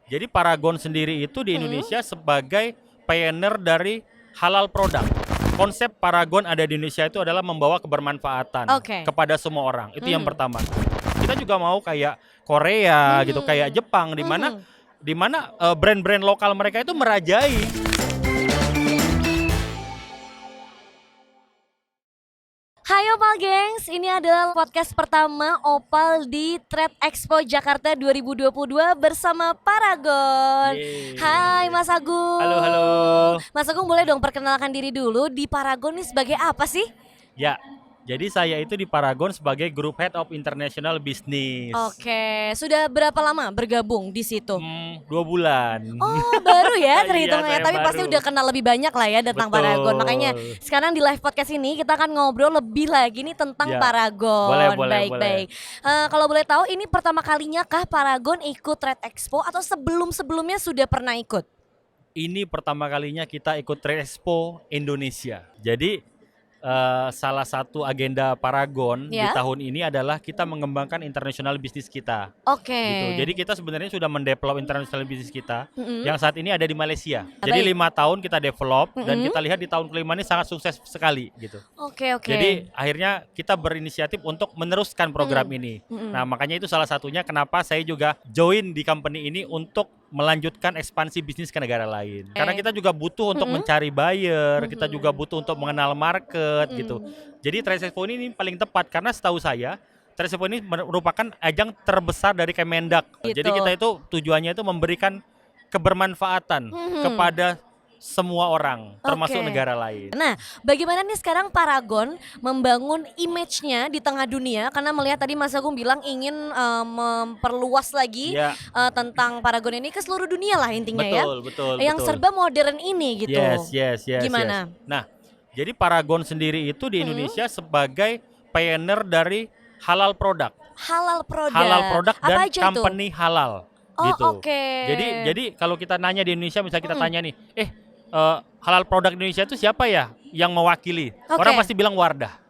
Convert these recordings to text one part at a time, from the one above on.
Jadi Paragon sendiri itu di Indonesia sebagai pioneer dari halal produk. Konsep Paragon ada di Indonesia itu adalah membawa kebermanfaatan Oke. kepada semua orang. Itu yang pertama. Kita juga mau kayak Korea gitu, kayak Jepang di mana brand-brand lokal mereka itu merajai. Hai Opal Gengs, ini adalah podcast pertama Opal di Trade Expo Jakarta 2022 bersama Paragon. Yeay. Hai Mas Agung. Halo, halo. Mas Agung boleh dong perkenalkan diri dulu, di Paragon ini sebagai apa sih? Ya, jadi saya itu di Paragon sebagai Group Head of International Business. Oke, sudah berapa lama bergabung di situ? 2 bulan. Oh baru ya terhitung Iya, ya, saya tapi pasti baru. udah kenal lebih banyak lah ya tentang Betul. Paragon. Makanya sekarang di live podcast ini kita akan ngobrol lebih lagi nih tentang Ya, Paragon. boleh. Baik. Kalau boleh tahu ini pertama kalinya kah Paragon ikut Trade Expo atau sebelumnya sudah pernah ikut? Ini pertama kalinya kita ikut Trade Expo Indonesia. Jadi salah satu agenda Paragon di Ya. tahun ini adalah kita mengembangkan international business kita. Oke. Gitu. Jadi kita sebenarnya sudah mendevelop international business kita yang saat ini ada di Malaysia. Baik. Jadi 5 tahun kita develop dan kita lihat di tahun kelima ini sangat sukses sekali gitu. Oke. Jadi akhirnya kita berinisiatif untuk meneruskan program ini. Nah makanya itu salah satunya kenapa saya juga join di company ini untuk melanjutkan ekspansi bisnis ke negara lain. Karena kita juga butuh untuk mencari buyer, kita juga butuh untuk mengenal market gitu. Jadi Trade Expo ini paling tepat karena setahu saya Trade Expo ini merupakan ajang terbesar dari Kemendak. Gitu. Jadi kita itu tujuannya itu memberikan kebermanfaatan kepada semua orang, termasuk Oke. negara lain. Nah, bagaimana nih sekarang Paragon membangun image-nya di tengah dunia? Karena melihat tadi Mas Agung bilang ingin memperluas lagi Ya. Tentang Paragon ini ke seluruh dunia lah intinya ya. Betul. Yang serba modern ini gitu. Yes. Gimana? Nah, jadi Paragon sendiri itu di Indonesia sebagai pioneer dari halal produk. Halal produk. Halal produk Apa dan aja company halal. Oh, Gitu. oke. Jadi kalau kita nanya di Indonesia, misalnya kita tanya nih, halal produk Indonesia itu siapa ya yang mewakili? Oke. Orang pasti bilang Wardah.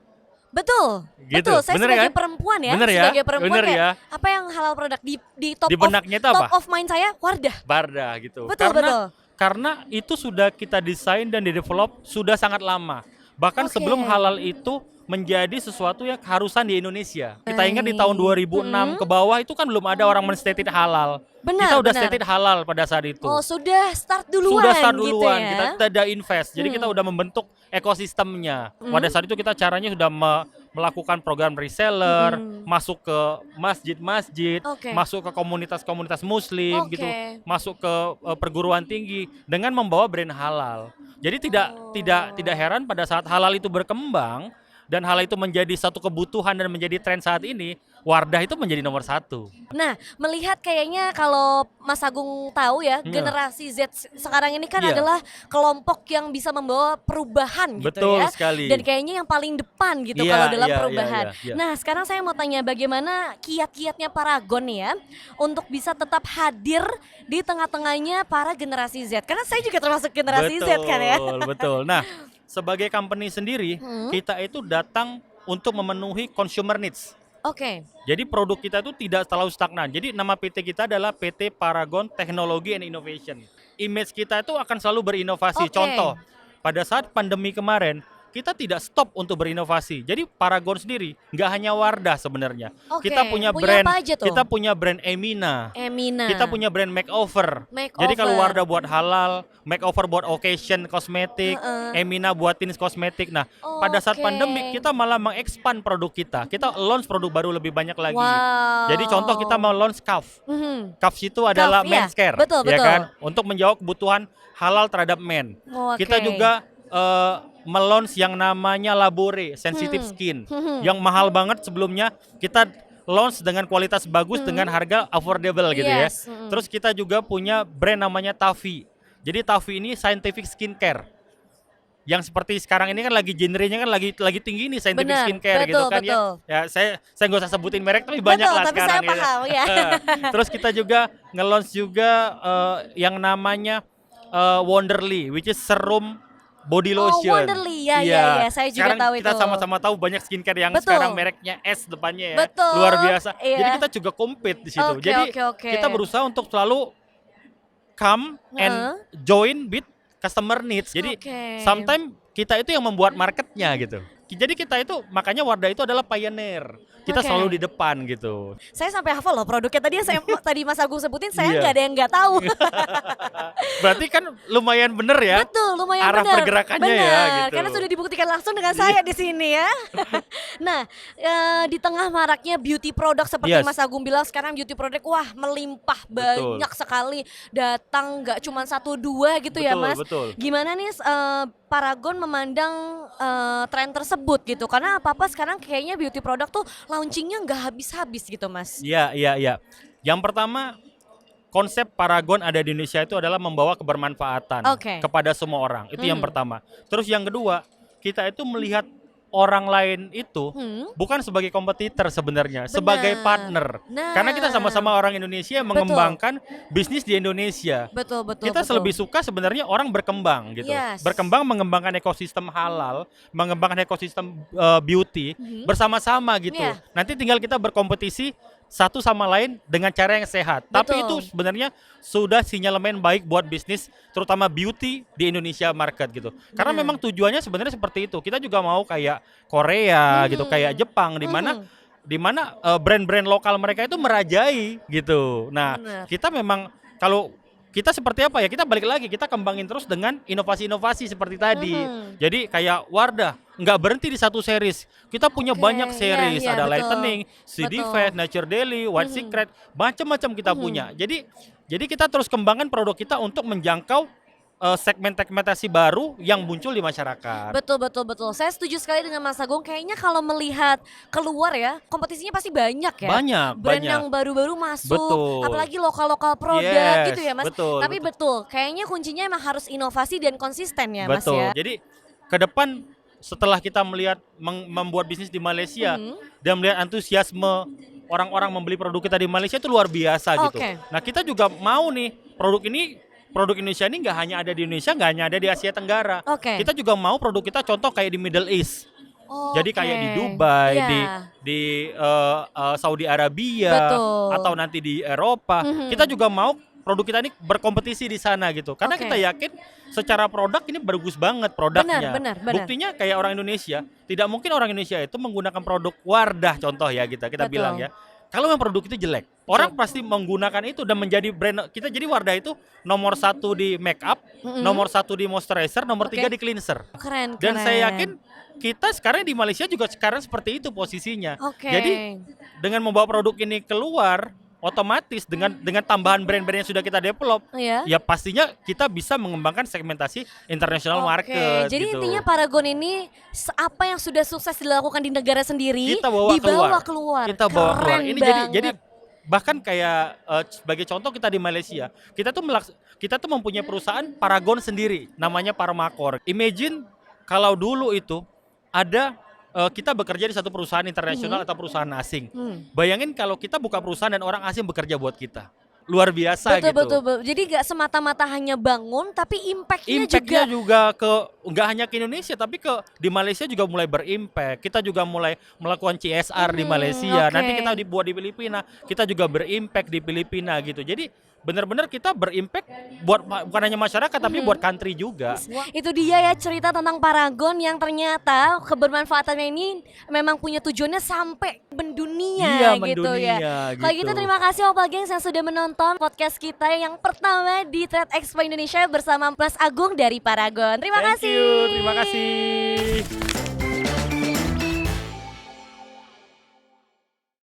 Betul. Gitu. Betul. Saya Bener sebagai kan? perempuan ya, Bener ya? sebagai perempuan Bener kayak ya? apa yang halal produk di top Di benaknya itu top apa? of mind saya Wardah. Wardah gitu. Betul. Karena itu sudah kita desain dan di-develop sudah sangat lama. Bahkan Oke. sebelum halal itu menjadi sesuatu yang keharusan di Indonesia. Kita ingat di tahun 2006 ke bawah itu kan belum ada orang men-stated halal. Benar, Kita udah benar. stated halal pada saat itu. Oh, sudah start duluan Sudah start gitu duluan, ya. kita udah invest. Jadi kita udah membentuk ekosistemnya. Pada saat itu kita caranya sudah melakukan program reseller, masuk ke masjid-masjid, Oke. masuk ke komunitas-komunitas muslim Oke. gitu, masuk ke perguruan tinggi dengan membawa brand halal. Jadi tidak heran pada saat halal itu berkembang dan hal itu menjadi satu kebutuhan dan menjadi tren saat ini, Wardah itu menjadi nomor 1. Nah, melihat kayaknya kalau Mas Agung tahu ya, generasi Z sekarang ini kan Iya. adalah kelompok yang bisa membawa perubahan gitu Betul ya. sekali. Dan kayaknya yang paling depan gitu Iya, kalau dalam iya, perubahan. iya. Nah, sekarang saya mau tanya bagaimana kiat-kiatnya Paragon nih ya untuk bisa tetap hadir di tengah-tengahnya para generasi Z. Karena saya juga termasuk generasi Z kan ya. Betul. Nah, sebagai company sendiri, kita itu datang untuk memenuhi consumer needs. Oke. Jadi produk kita itu tidak terlalu stagnan. Jadi nama PT kita adalah PT Paragon Technology and Innovation. Image kita itu akan selalu berinovasi. Oke. Contoh, pada saat pandemi kemarin, kita tidak stop untuk berinovasi. Jadi Paragon sendiri nggak hanya Wardah sebenarnya. Oke. Kita punya Punya brand, apa aja tuh? kita punya brand Emina. Emina. Kita punya brand makeover. Makeover. Jadi kalau Wardah buat halal, makeover buat occasion kosmetik, Emina buat teens kosmetik. Nah, pada saat Oke. pandemik kita malah mengekspan produk kita. Kita launch produk baru lebih banyak lagi. Wow. Jadi contoh kita mau launch Cuff. Cuff itu adalah Cuff, ya. men's care, Betul. ya kan? Untuk menjawab kebutuhan halal terhadap men. Oke. Kita juga melaunch yang namanya Labore Sensitive Skin yang mahal banget sebelumnya. Kita launch dengan kualitas bagus dengan harga affordable gitu ya. Yes. Terus kita juga punya brand namanya Tavi. Jadi Tavi ini scientific skincare. Yang seperti sekarang ini kan lagi genrenya kan lagi tinggi nih scientific Benar, skincare gitu betul, kan betul. ya. Ya saya nggak usah sebutin merek tapi banyak lah tapi sekarang saya paham ya. Terus kita juga nge-launch juga yang namanya Wonderly, which is serum body lotion. Wonderly, ya, saya juga sekarang tahu kita itu. sama-sama tahu banyak skincare yang Betul. sekarang mereknya S depannya ya. Betul, Luar biasa. iya. Jadi kita juga compete di situ. Oke, Jadi oke. kita berusaha untuk selalu come and join with customer needs. Jadi sometimes kita itu yang membuat marketnya gitu. Jadi kita itu, makanya Wardah itu adalah pioneer. Kita selalu di depan gitu. Saya sampai hafal loh produknya tadi Mas Agung sebutin, saya nggak ada yang nggak tahu. Berarti kan lumayan bener ya. Betul, lumayan arah bener. pergerakannya ya gitu. Karena sudah dibuktikan langsung dengan saya di sini ya. Nah, di tengah maraknya beauty product seperti Mas Agung bilang sekarang beauty product wah melimpah banyak sekali. Datang nggak cuma 1-2 gitu ya Mas. Betul. Gimana nih Paragon memandang tren tersebut gitu? Karena apa-apa sekarang kayaknya beauty product tuh launchingnya nggak habis-habis gitu Mas. Iya. Yang pertama, konsep Paragon ada di Indonesia itu adalah membawa kebermanfaatan kepada semua orang. Itu yang pertama. Terus yang kedua, kita itu melihat orang lain itu bukan sebagai kompetitor sebenarnya, sebagai partner. Karena kita sama-sama orang Indonesia yang mengembangkan bisnis di Indonesia. Betul. Kita lebih suka sebenarnya orang berkembang gitu. Berkembang, mengembangkan ekosistem halal, mengembangkan ekosistem beauty bersama-sama gitu. Nanti tinggal kita berkompetisi satu sama lain dengan cara yang sehat. Tapi itu sebenarnya sudah sinyalemen baik buat bisnis, terutama beauty di Indonesia market gitu. Karena memang tujuannya sebenarnya seperti itu. Kita juga mau kayak Korea gitu, kayak Jepang, di mana brand-brand lokal mereka itu merajai gitu. Nah, kita memang kalau kita seperti apa ya, kita balik lagi, kita kembangin terus dengan inovasi-inovasi seperti tadi. Jadi kayak Wardah nggak berhenti di satu series, kita punya banyak series, ada Lightening, CD Fast, Nature Daily, White Secret, macam-macam kita punya. Jadi kita terus kembangkan produk kita untuk menjangkau segmentasi baru yang muncul di masyarakat. Betul. Saya setuju sekali dengan Mas Agung. Kayaknya kalau melihat keluar ya, kompetisinya pasti banyak ya. Brand yang baru-baru masuk, apalagi lokal-lokal produk gitu ya Mas. Tapi betul, kayaknya kuncinya emang harus inovasi dan konsisten ya Mas ya. Jadi ke depan setelah kita melihat membuat bisnis di Malaysia dan melihat antusiasme orang-orang membeli produk kita di Malaysia itu luar biasa gitu. Nah, kita juga mau nih produk Indonesia ini nggak hanya ada di Indonesia, nggak hanya ada di Asia Tenggara. Kita juga mau produk kita contoh kayak di Middle East. Jadi kayak di Dubai, di Saudi Arabia, atau nanti di Eropa. Kita juga mau produk kita ini berkompetisi di sana gitu. Karena kita yakin secara produk ini bagus banget produknya. Benar. Buktinya kayak orang Indonesia, tidak mungkin orang Indonesia itu menggunakan produk Wardah contoh ya kita bilang ya. Kalau memang produk itu jelek, orang pasti menggunakan itu dan menjadi brand kita. Jadi Wardah itu nomor 1 di make up, nomor 1 di moisturizer, nomor 3 di cleanser. Keren. Dan saya yakin kita sekarang di Malaysia juga sekarang seperti itu posisinya. Jadi dengan membawa produk ini keluar, otomatis dengan tambahan brand-brand yang sudah kita develop, ya pastinya kita bisa mengembangkan segmentasi international market. Jadi gitu. intinya Paragon ini apa yang sudah sukses dilakukan di negara sendiri kita bawa keluar. Kita bawa keluar. Ini jadi bahkan kayak sebagai contoh kita di Malaysia, kita tuh mempunyai perusahaan Paragon sendiri, namanya Paramakor. Imagine kalau dulu itu ada kita bekerja di satu perusahaan internasional atau perusahaan asing. Bayangin kalau kita buka perusahaan dan orang asing bekerja buat kita. Luar biasa gitu. Betul. Jadi gak semata-mata hanya bangun, tapi impactnya juga ke nggak hanya ke Indonesia, tapi di Malaysia juga mulai berimpact. Kita juga mulai melakukan CSR di Malaysia. Nanti kita dibuat di Filipina, kita juga berimpact di Filipina gitu. Jadi benar-benar kita berimpact bukan hanya masyarakat tapi buat country juga. Itu dia ya cerita tentang Paragon yang ternyata kebermanfaatannya ini memang punya tujuannya sampai mendunia gitu ya. Kalau gitu terima kasih Opal Gengs yang sudah menonton podcast kita yang pertama di Trade Expo Indonesia bersama Mas Agung dari Paragon. Terima kasih. Terima kasih.